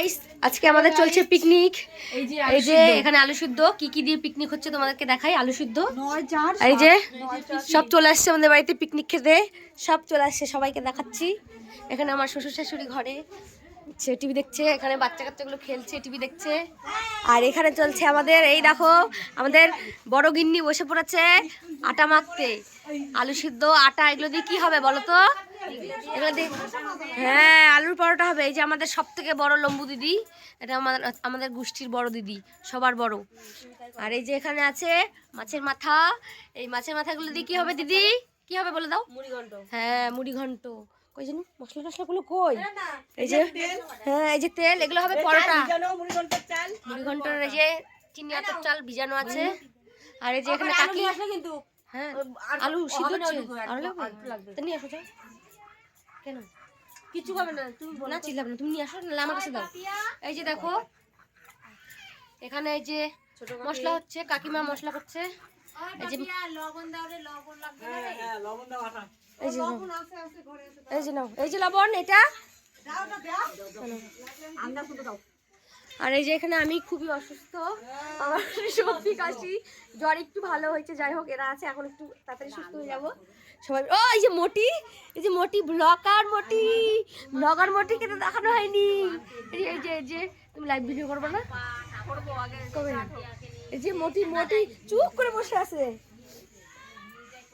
Guys আজকে আমাদের চলছে পিকনিক। এই যে এখানে আলু সিদ্ধ, কি কি দিয়ে পিকনিক হচ্ছে তোমাদেরকে দেখাই। আলু সিদ্ধ, এই যে সব চলে আসছে আমাদের বাড়িতে পিকনিক খেতে, সব চলে আসছে, সবাইকে দেখাচ্ছি। এখানে আমার শ্বশুর শাশুড়ি ঘরে টিভি দেখছে, এখানে বাচ্চা কাচ্চাগুলো খেলছে, টিভি দেখছে। আর এখানে চলছে আমাদের, এই দেখো আমাদের বড় গিন্নি বসে পড়েছে আটা মাখতে। আলু সিদ্ধ, আটা, এগুলো দিয়ে কি হবে বলো তো? এগুলো দিয়ে হ্যাঁ আলুর পরোটা হবে। এই যে আমাদের সব থেকে বড় লম্বু দিদি, এটা আমাদের গোষ্ঠীর বড় দিদি, সবার বড়। আর এই যে এখানে আছে মাছের মাথা, এই মাছের মাথাগুলো দিয়ে কি হবে দিদি? কি হবে বলে দাও? মুড়ি ঘন্ট। হ্যাঁ মুড়ি ঘন্ট। কই জানি মশলা টশলাগুলো কই? এই যে হ্যাঁ এই যে তেল, এগুলো হবে পরোটা। মুড়ি ঘন্টর এই যে চিনি আতর চাল ভিজানো আছে। আর এই যে এখানে কাকি, হ্যাঁ আলু সিদ্ধ হচ্ছে, আলু লাগবে তো নিয়ে আসো। যাও কেন কিছু হবে না, তুমি না চিল্লাবে না, তুমি নিয়ে আসো না আমার কাছে দাও। এই যে দেখো এখানে এই যে মশলা হচ্ছে, কাকিমা মশলা করছে। এই যে লবণ দাও রে, লবণ লাগবে না রে। হ্যাঁ লবণ দাও, আটা এই যে লবণ আছে ঘরে আছে। এই যে নাও, এই যে লবণ, এটা দাও না, দাও আন্দাজ মতো দাও। আর এই যে এখানে আমি খুবই অসুস্থ, আমার সর্দি কাশি জ্বর একটু ভালো হয়েছে, যাই হোক এরা আছে, এখন একটু তাড়াতাড়ি সুস্থ হয়ে যাবো সবাই। ও এই যে মোটি, এই যে মোটি ব্লগার মোটি, ব্লগার মোটিকে তো দেখানো হয়নি। এই যে তুমি লাইভ ভিডিও করবে না? কবে? এই যে মোটি, মোটি চুপ করে বসে আছে।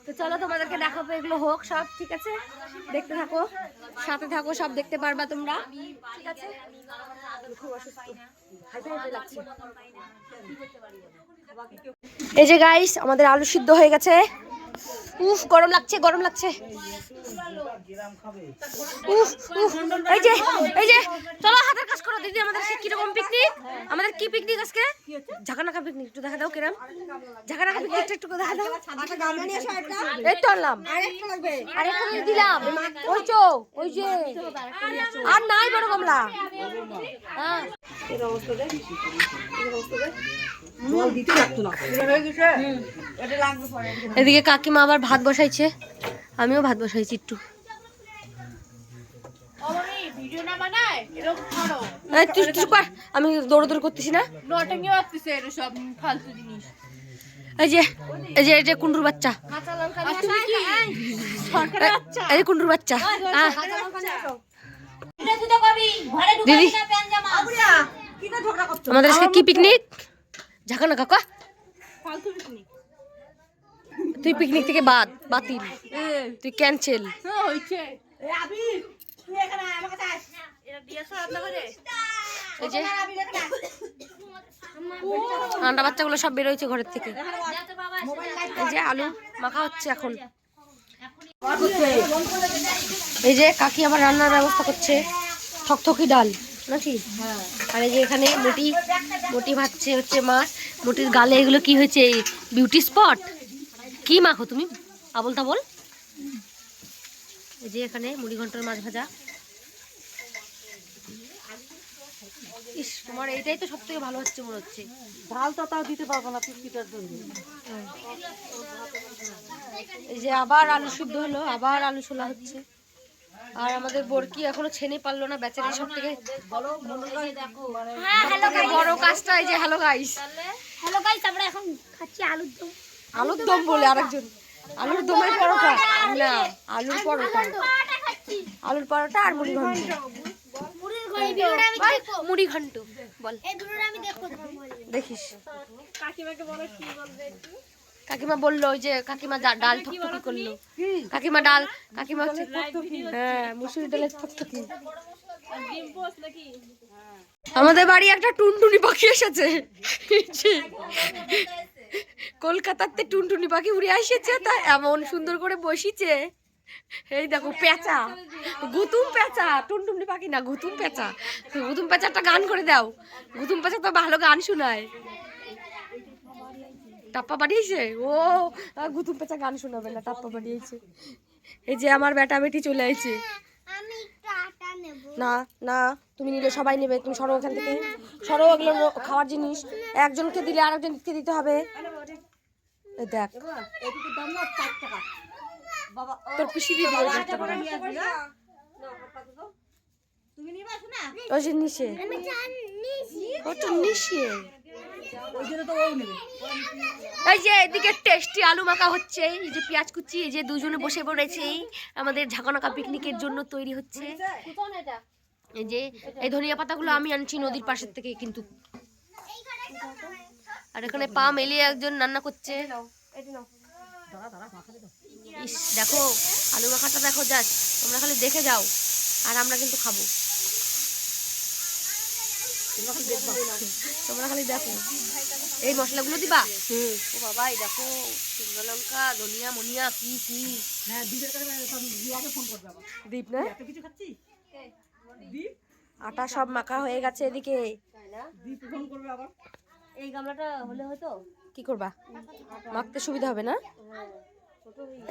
তো চলো তোমাদেরকে দেখাবো, এগুলো হোক সব, ঠিক আছে? দেখতে থাকো, সাথে থাকো, সব দেখতে পারবা তোমরা, ঠিক আছে? খুব অসুস্থ, লাগছে। এই যে গাইস আমাদের আলু সিদ্ধ হয়ে গেছে। উফ গরম লাগছে, গরম লাগছে। উফ উফ এই যে চলো হাতের কাজ করো দিদি। আমাদের কিরকম পিকনিক? আমাদের কি পিকনিক আজকে? ঝাঁকানাকা পিকনিক, একটু দেখা দাও কিরম ঝাঁকানাকা পিকনিকটা, একটু দেখা দাও। এই তো আনলাম, আরেকটা দিলাম। ওই যে আর নাই বড় গামলা। হ্যাঁ এই অবস্থা দেখ, এই অবস্থা দেখ, জল দিতে লাগতো না, হয়ে গেছে। এটা লাগবে পরে। এদিকে কাকিমা আবার ভাত বসাইছে, আমিও ভাত বসাইছি একটু। আমি দৌড় করতেছি না, এই যে এই যে কুন্ডুর বাচ্চা, এই কুন্ডুর বাচ্চা। দিদি আমাদের আজকে কি পিকনিক? ঝাঁকা না কাকা, তুই পিকনিক থেকে বাতিল, তুই ক্যান্সেল। এই যে ঠান্ডা বাচ্চাগুলো সব বেরোয়েছে ঘরের থেকে। এই যে আলু মাখা হচ্ছে এখন। এই যে কাকি আবার রান্নার ব্যবস্থা করছে, থকথকি ডাল নাকি। আর এই যে এখানে মোটি ভাজছে হচ্ছে মাছ। মোটির গালে এগুলো কি হয়েছে? Beauty spot. কি মাখো তুমি আবল তাবল? এই যে এখানে মুড়ি ঘন্টার মাছ ভাজা। ইস তোমার এইটাই তো সব থেকে ভালো হচ্ছে মনে হচ্ছে। ডালটা তাও দিতে পারবো না পিসিটার জন্য। এই যে আবার আলু সিদ্ধ হলো, আবার আলু ছোলা হচ্ছে। আর আমাদের বরকি এখনো ছেনে পারলো না, বেচারি সব থেকে বড় কাজটা। এই যে হ্যালো গাইস, হ্যালো গাইস, আমরা এখন খাচ্ছি আলুর দম। আলুর দম বলে আরেকজন, আলুর দমের পরোটা না, আলুর পরোটা, আলুর পরোটা আর মুড়ি ঘন্ট। মুড়ি ঘন্ট বল, দেখিস। কাকিমা বললো ওই যে কাকিমা ডাল থকথকি করলো, কাকিমা ডাল, কাকিমা হচ্ছে হ্যাঁ মুসুরি ডালের থকথকি। আমাদের বাড়ি একটা টুনটুনি পাখি এসেছে, কলকাতাতে টুনটুনি পাখি উড়ে এসেছে, তা এমন সুন্দর করে বসিছে। এই দেখো পেঁচা, গুতুম পেঁচা, টুনটুনি পাখি না, গুতুম পেঁচা। গুতুম পেঁচা একটা গান করে দাও, গুতুম পেঁচা তো ভালো গান শোনায়। টাপ্পা বাড়িয়েছে ও, গুতুম পেঁচা গান শোনাবে না, টাপ্পা বাড়িয়েছে। এই যে আমার বেটা বেটি চলে আসছে। না না তুমি নিলে সবাই নেবে, তুমি সরো ওখান থেকে, সরো, এগুলো খাওয়ার জিনিস, একজনকে দিলে আরেকজনকে দিতে হবে। দেখ তোর পিসি দিয়ে দিবে। ওই যে নিচে ওটা নিচে এই যে এদিকে টেস্টি আলু মাখা হচ্ছে, এই যে পেঁয়াজ কুচি, এই যে দুজনে বসে পড়েছে আমাদের ঝাঁকানাকা পিকনিকের জন্য তৈরি হচ্ছে। এই যে এই ধনিয়া পাতাগুলো আমি আনছি নদীর পাশের থেকে কিন্তু। আর এখানে পা মেলিয়ে একজন রান্না করছে। ইস দেখো আলু মাখাটা দেখো, জাস্ট তোমরা খালি দেখে যাও আর আমরা কিন্তু খাবো। তোমরা খালি দেখো এই মশলাগুলো দিবা। ও বাবা এই দেখো শুকনো লঙ্কা ধনিয়া মনিয়া কি কি। হ্যাঁ দীপ না আটা সব মাখা হয়ে গেছে এদিকে। এই গামলাটা হলে হয়তো কি করবা, মাখতে সুবিধা হবে না।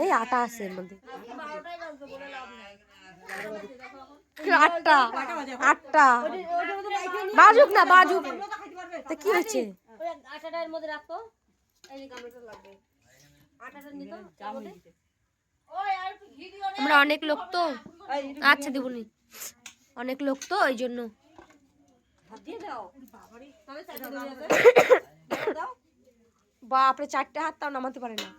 এই আটা আছে এর মধ্যে। আটটা আটটা বাজুক না বাজুক, তা কি হয়েছে? আটাটার মধ্যে রাখো। এই গামলাটা লাগবে আটাটা নিতো। আমরা অনেক লোক তো, আচ্ছা দেবনি, অনেক লোক তো ওই জন্য। বাপরে 4টে হাত তাও নামাতে পারে না।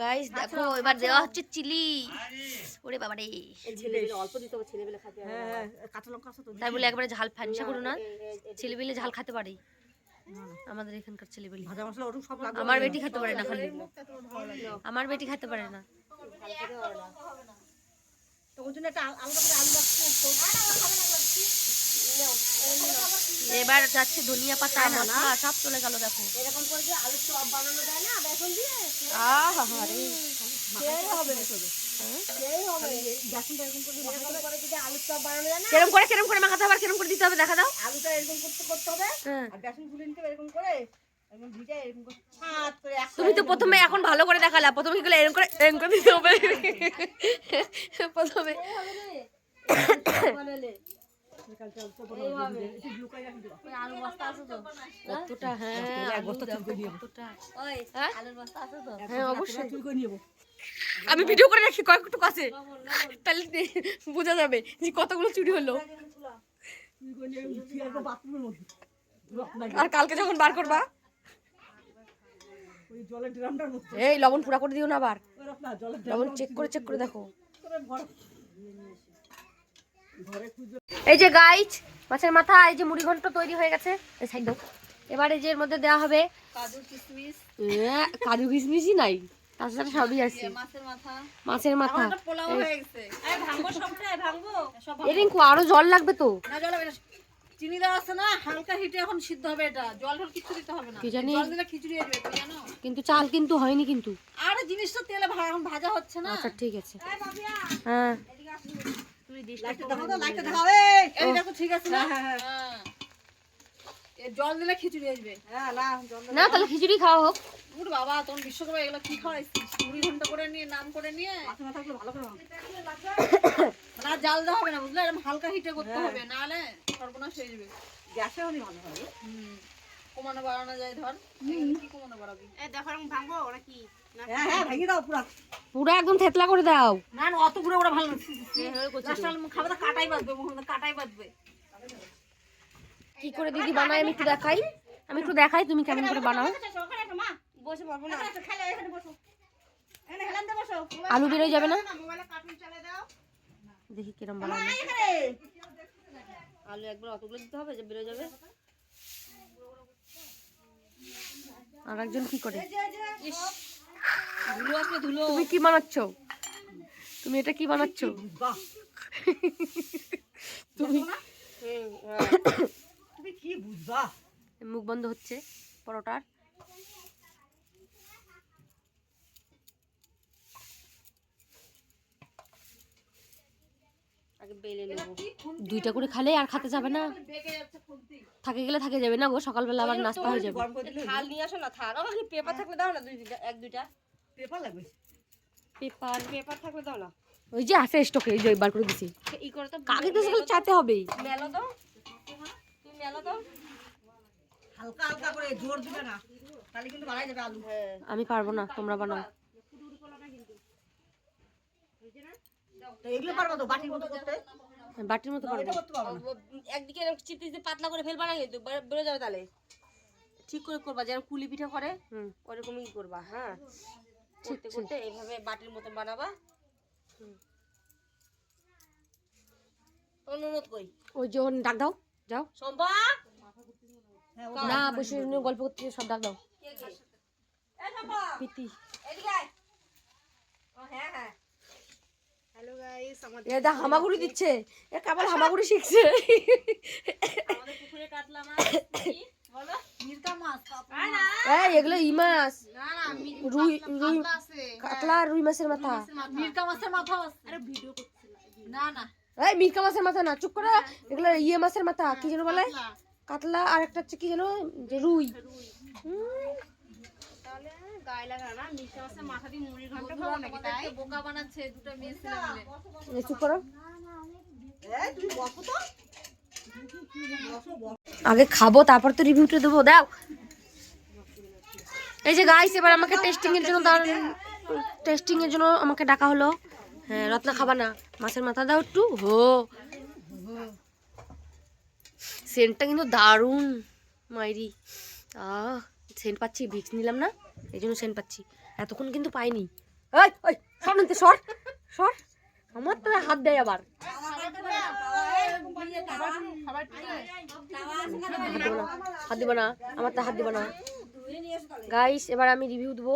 গাইস দেখো এবার দেওয়া হচ্ছে চিলি। ওরে বাবা রে, তাই বলে একবারে ঝাল ফানসা করো না, ছেলেবেলে ঝাল খেতে পারে। আমাদের এখানকার ছেলেবেলে আমার বেটি খেতে পারে না, খালি আমার বেটি খেতে পারে না। এবার যাচ্ছে ধনিয়া পাতা মশলা সব চলে গেল দেখো। এরকম করে যে আলুর চপ বানানো যায় না বেসন দিয়ে, আহা রে সেই হবে সেই হবে। বেসনটা এরকম করে মাখাতে পারে, যদি আলুর চপ বানানো যায় না কেরম করে মাখাতে হবে, কেরম করে দিতে হবে দেখা দাও। আলুটা এরকম করতে হবে আর বেসন গুলে নিতে হবে এরকম করে, এরকম ভিজে এরকম করে ছাত করে। তুমি তো প্রথমে এখন ভালো করে দেখালা, প্রথমে কি করে এরকম করে দিতে হবে প্রথমে বানালে। আমি ভিডিও করে রাখি কয়েকটুকু আছে, তাহলে বোঝা যাবে যে কতগুলো চুরি হলো। আর কালকে যখন বার করবা এই লবণ পুরা করে দিও না, আবার লবণ চেক করে দেখো। এই যে গাইস মাছের মাথা, এই যে মুড়ি ঘন্ট তৈরি হয়ে গেছে। এই সাইড দাও। এবার এই যে এর মধ্যে দেওয়া হবে কাজু কিশমিশ। কাজু কিশমিশই নাই, তার সাথে সবই আছে। মাছের মাথা পোলাও হয়ে গেছে। এই ভাঙবো সবটাই ভাঙবো সব। এরিঙ্কু আরো জল লাগবে তো। না জল হবে না, চিনি দেওয়া আছে না, হালকা হিটে এখন সিদ্ধ হবে এটা। জল কিছু দিতে হবে না, জল দিলে খিচুড়ি হয়ে যাবে তুমি জানো। কিন্তু চাল কিন্তু হয়নি কিন্তু। আরে জিনিসটা তেলে ভাজা হচ্ছে না। আচ্ছা ঠিক আছে। এই বাবিয়া হ্যাঁ এদিকে আসো, তুমি লাইটটা দাও তো, লাইটটা দাও। এই দেখো ঠিক আছে না। হ্যাঁ এই জল দিলে খিচুড়ি হয়ে যাবে। হ্যাঁ না তাহলে খিচুড়ি খাওয়া হোক। ওরে বাবা তোর বিশ্বকর্মা এগুলো কি খাওয়াইছিস? মুড়ি ঘন্টা করে নিয়ে নাম করে নিয়ে মাথাগুলো ভালো করে না জাল দেওয়া হবে না বুঝলে, এরকম হালকা হিটে করতে হবে, নাহলে সর্বনাশ হয়ে যাবে। গ্যাসে হলে ভালো হবে। কমানো বাড়ানো যায়, ধর কি কমানো বাড়াবি। এই দেখো এরকম ভাঙবো ওরা কি? হ্যাঁ ভেঙে দাও পুরো একদম থেতলা করে দাও। না না অত পুরো ওরা ভালো না, খাবে তো কাটাই বাঁধবে, মুখে কাটাই বাঁধবে। কি করে দিদি বানায় আমি একটু দেখাই, তুমি কেমন করে বানাও। বসে পারবো না, আলু বেরোয় যাবে না, দেখি কিরম বানায়। আলু একবার অতগুলো দিতে হবে যে বেরোয় যাবে। আর একজন কি করে, ধুলো আসলে ধুলো। তুমি কি বানাচ্ছ? তুমি এটা কি বানাচ্ছ? তুমি কি বুঝবা? মুখ বন্ধ হচ্ছে পরোটার। আগে বেলে নেব, দুইটা করে খালে আর খেতে যাবে না, থাকে গেলে থাকে যাবে না গো, সকালবেলা আবার নাস্তা হয়ে যাবে। থাল নিয়ে আসো না, থাল আমাকে পেপার থাকলে দাও না, এক দুইটা পেপার লাগবে। পেপার থাকলে দাও না, ওই যে আছে স্টকে, এই যে বার করে দিছি। এই করে তো কাকে তো সকাল চাতে হবে। মেলো দাও তুমি, মেলো দাও। হালকা হালকা করে, জোর দিবে না, তাহলে কিন্তু বাড়াই যাবে আলু। আমি পারবো না, তোমরা বানাও। তো এগুলো পারবো তো বাটির মতো করতে? বাটির মতো পারবো। এটা করতে পারবো না। একদিকে চিপতে চিপতে পাতলা করে ফেলবা না, কিন্তু বেরো যাবে। তাহলে ঠিক করে করবা, যেন কুলি পিঠা করে ওরকমই করবা। হ্যাঁ, করতে করতে এইভাবে বাটির মতো বানাবা। অনুরোধ কই, ওই যে ডাক দাও, যাও সম্পা। না বসে গল্প করতে সব ডাক দাও। প্রীতি, হ্যালো গাইস, আমাদের এটা হামাগুড়ি দিচ্ছে, এ কেবল হামাগুড়ি শিখছে। আমাদের পুকুরে কাতলা মাছ কি বলো? মিরকা মাছ। এই এগুলো ই মাছ, না না, রুই, রুই কাতলা আছে, কাতলা আর রুই মাছের মাথা। মিরকা মাছের মাথা আছে। আরে ভিডিও করছিলাম। না না, এই মিরকা মাছের মাথা না, চুপ করো। এগুলো ইয়ে মাছের মাথা, কি যেন বলে, কাতলা। আর একটা হচ্ছে কি যেন, যে রুই। তাহলে গায়ে লাগা না, মিরকা মাছের মাথা দিয়ে মুড়ির ঘন্ট খাবো নাকি? তাই বোকা বানাচ্ছে দুটো মেয়ে ছেলে মিলে। চুপ করো। এই তুই বসো তো। আগে খাবো, তারপর তো রিভিউটা দেবো। দাও। এই যে গাইস, এবার আমাকে টেস্টিং এর জন্য আমাকে ডাকা হলো। হ্যাঁ, রত্না খাবা না, মাছের মাথা দাও একটু। হো, সেন্টটা কিন্তু দারুণ মাইরি। সেন্ট পাচ্ছি, ভিক্স নিলাম না, এই জন্য সেন্ট পাচ্ছি। এতক্ষণ কিন্তু পাইনি। ওই ওই সর নিতে, সর সর, আমার তো হাত দেয় আবার। হাত দিব না, আমার তো হাত দিব না। গাইস, এবার আমি রিভিউ দেবো।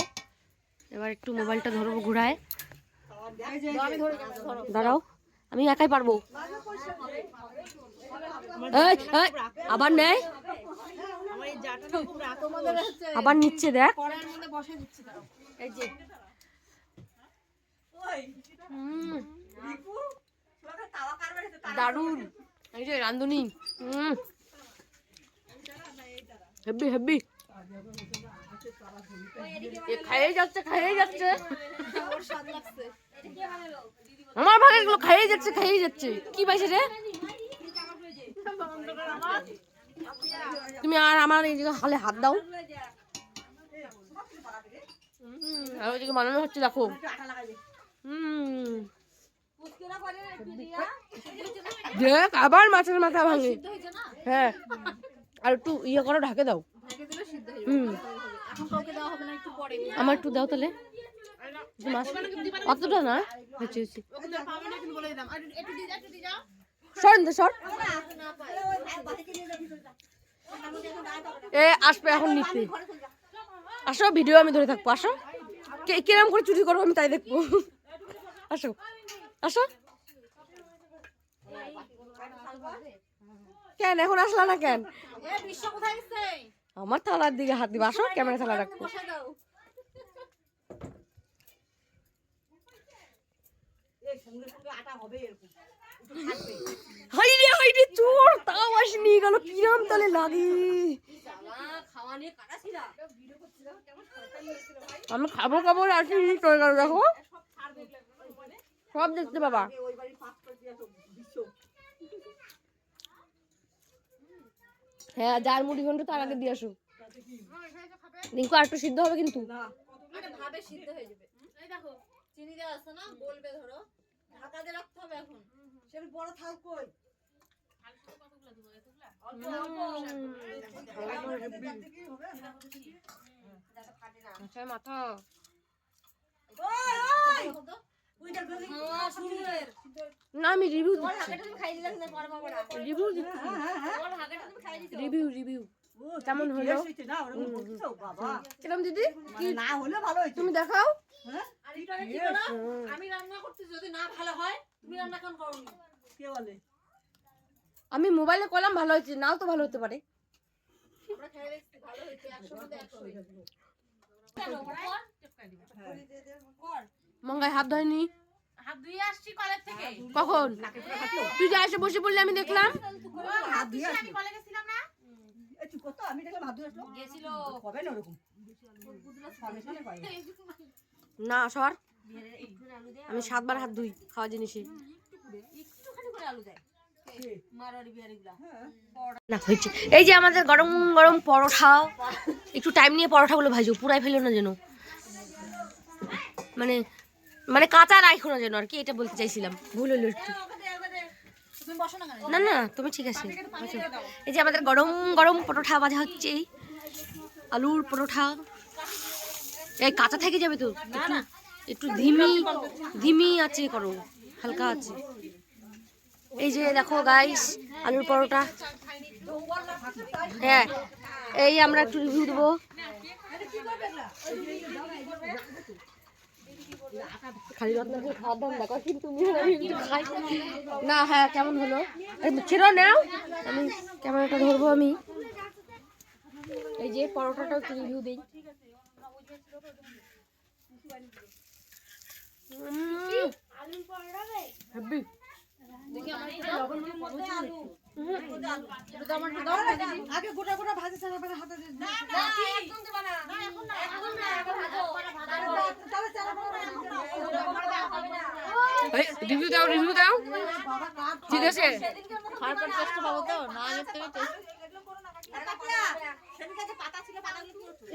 এবার একটু মোবাইলটা ধরবো ঘুরায়। দাঁড়াও, আমি একাই পারবো। আবার নেয়, আবার নিচ্ছে, দেখ। এই যে দারুন, এই যে রান্ধুনি, হেব্বি হেব্বি। খাইয়ে যাচ্ছে, খাইয়ে যাচ্ছে, আমার ভাগে গুলো খাইয়ে যাচ্ছে, খাইয়ে যাচ্ছে। কি পাইছে রে তুমি? আর আমার এই হালে হাত দাও। আর ওইদিকে বানানো হচ্ছে, দেখো। দেখ, আবার মাছের মাথা ভাঙে। হ্যাঁ, আর একটু ইয়ে করো, ঢাকে দাও। আমার একটু দাও তাহলে। অতটা না, সর। এ আসবে এখন নিতে। আসো, ভিডিও আমি ধরে থাকবো। আসো, কিরম করে চুরি করবো আমি তাই দেখবো। আসো আসো। কেন এখন আসলা না কেন? আমার থালার দিকে হাত দিবা। আসো, ক্যামেরা থালা রাখবো। হাইরে চোর, তাও আসনি গেল, কিরম তাহলে লাগে। আমি খাবো আসিনি, চলে গেল। দেখো, সব দেখতে বাবা। হ্যাঁ, যার মুড়ি ঘন্ট তার আগে দিয়ে আসো। রিঙ্কু আর একটু সিদ্ধ হবে কিন্তু। ভাবে সিদ্ধ হয়ে যাবে। এই দেখো, চিনি দেওয়া আছে না, গলবে। ধরো, ঢাকা দিয়ে রাখতে হবে এখন। সেটা বড় থাক কই। মাথা না, আমি রিভিউ কেমন হলো? কিরম দিদি? না হলে ভালো হয়েছে। তুমি দেখাও। আমি রান্না করতে যদি না ভালো হয়, তুমি রান্না কেন করোনি? কে বলে? আমি মোবাইলে করলাম, ভালো হয়েছে, নাও তো ভালো হতে পারে। আমরা খেয়ে দেখছি, ভালো হয়েছে। 100 মধ্যে 100। মঙ্গাই হাত ধোয়নি। হাত ধুয়ে আসছি কলেজ থেকে। কখন? তুই যে এসে বসে পড়লি, আমি দেখলাম। হাত ধুয়ে আমি কলেজে গেছিলাম না। এই চুপ কর তো, আমি দেখলাম হাত ধুয়ে আসলো। গেছিল। কবে না ওরকম? না সর, আমি 7 বার হাত ধুই খাওয়া জিনিসে। একটুখানি করে আলু দেয়। না হয়েছে। এই যে আমাদের গরম গরম পরোটা, একটু টাইম নিয়ে পরোটাগুলো ভাজো, পুরাই ফেলো না যেন, মানে মানে কাঁচা রাখো না যেন আর কি, এটা বলতে চাইছিলাম, ভুল হলো একটু। না না তুমি ঠিক আছে। এই যে আমাদের গরম গরম পরোটা ভাজা হচ্ছে, আলুর পরোটা। এই কাঁচা থেকে যাবে তো, একটু ধিমি আছে করো, হালকা আছে। এই যে দেখো গাইস আলুর পরোটা। হ্যাঁ এই আমরা একটু রিভিউ দেবো। খালি রত্নাকে খাওয়ার দাম দেখো, কিন্তু খাই না। হ্যাঁ কেমন হলো ছেড়ো নাও, আমি ক্যামেরাটা ধরবো আমি। এই যে পরোটাটা একটু রিভিউ দিই। রিভিউ দাও ঠিক আছে।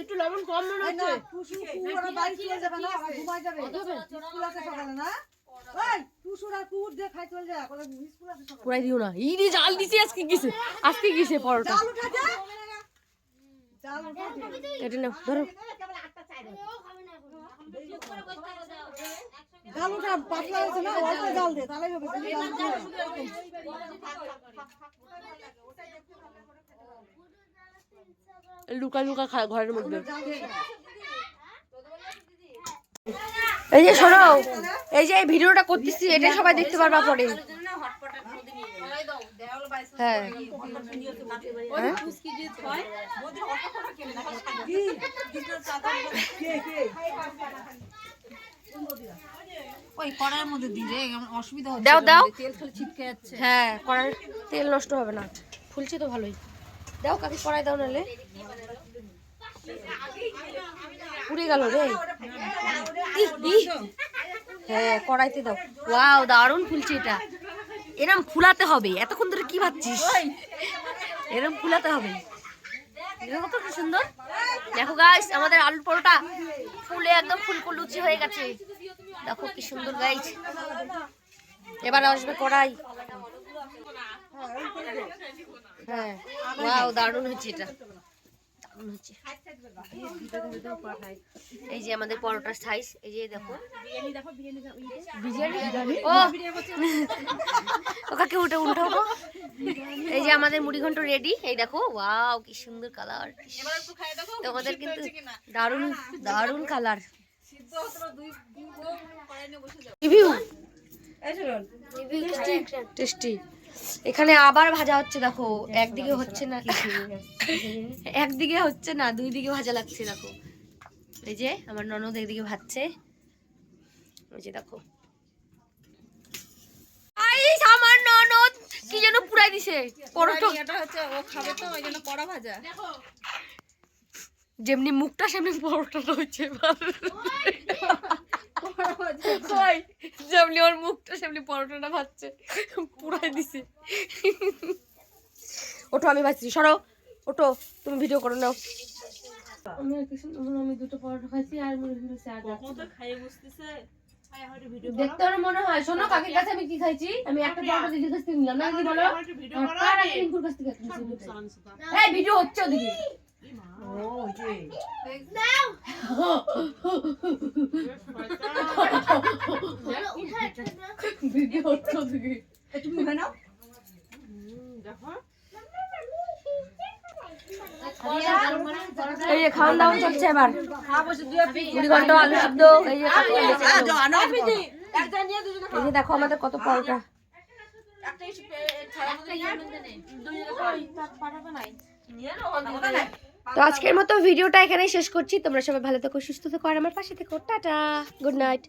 একটু লবণ কম মনে হচ্ছে। পুরাই দিও না, ইদি জাল দিছি আজকে গেছে পরোটা। এটা নাও ধরো। লুকা লুকা খা ঘরের মধ্যে। এই যে শোনো, এই যে এই ভিডিওটা করতেছি এটা সবাই দেখতে পারবা পরে। হ্যাঁ দাও দাও, হ্যাঁ কড়াই তেল নষ্ট হবে না, ফুলছে তো ভালোই। দাও কাকি কড়াই দাও, নাহলে পুড়ে গেল রে। হ্যাঁ কড়াইতে দাও। ওয়াও দারুণ ফুলছে এটা, এরম ফুলাতে হবে। এতক্ষণ ধরে কি ভাবছিস, এরম ফুলাতে হবে। দেখো তো কি সুন্দর। দেখো গাইস আমাদের আলুর পরোটা ফুলে একদম ফুলকো লুচি হয়ে গেছে, দেখো কি সুন্দর গাইস। এবার আসবে কড়াই। হ্যাঁ ওয়াও দারুণ হচ্ছে এটা, দারুণ হচ্ছে। এই যে আমাদের পরোটার সাইজ, এই যে দেখো বিরিয়ানি। ও ওকে উঠে উঠাবো। এই যে আমাদের মুড়ি ঘন্ট রেডি, এই দেখো ওয়াও কি সুন্দর কালার। তোমাদের কিন্তু দারুণ দারুণ কালার। Review tasty. এখানে আবার ভাজা হচ্ছে, দেখো একদিকে হচ্ছে না, একদিকে হচ্ছে না, দুই দিকে ভাজা লাগছে। দেখো এই যে আমার ননদ একদিকে ভাজছে, ওই যে দেখো আমার ননদ কি যেন পুরাই দিছে পরোটা। এটা হচ্ছে ও খাবে তো ওই জন্য কড়া ভাজা। যেমনি মুখটা সেমনি পরোটাটা হচ্ছে, যেমনি ওর মুখটা সেমনি পরোটাটা ভাজছে, পুরাই দিছে। ওঠো আমি ভাজছি, সরো ওঠো, তুমি ভিডিও করো নাও। আমি দুটো পরোটা খাইছি আর দেখতে আমার মনে হয়। শোনো কাকির কাছে আমি কি খাইছি, আমি একটা পরোটা দিদির কাছ থেকে নিলাম না, কি বলো আর রিঙ্কুর কাছ থেকে এই ভিডিও হচ্ছে ওদিকে। ভিডিও হচ্ছে ওদিকে, তুমি মুখে নাও। এই যে খাওয়ান দাওয়ান চলছে এবার, মুড়ি ঘন্ট আলু সিদ্ধ। এই যে দেখো আমাদের কত পরোটা। তো আজকের মতো ভিডিওটা এখানেই শেষ করছি। তোমরা সবাই ভালো থেকো, সুস্থ থেকো আর আমার পাশে থেকো। Tata, good night.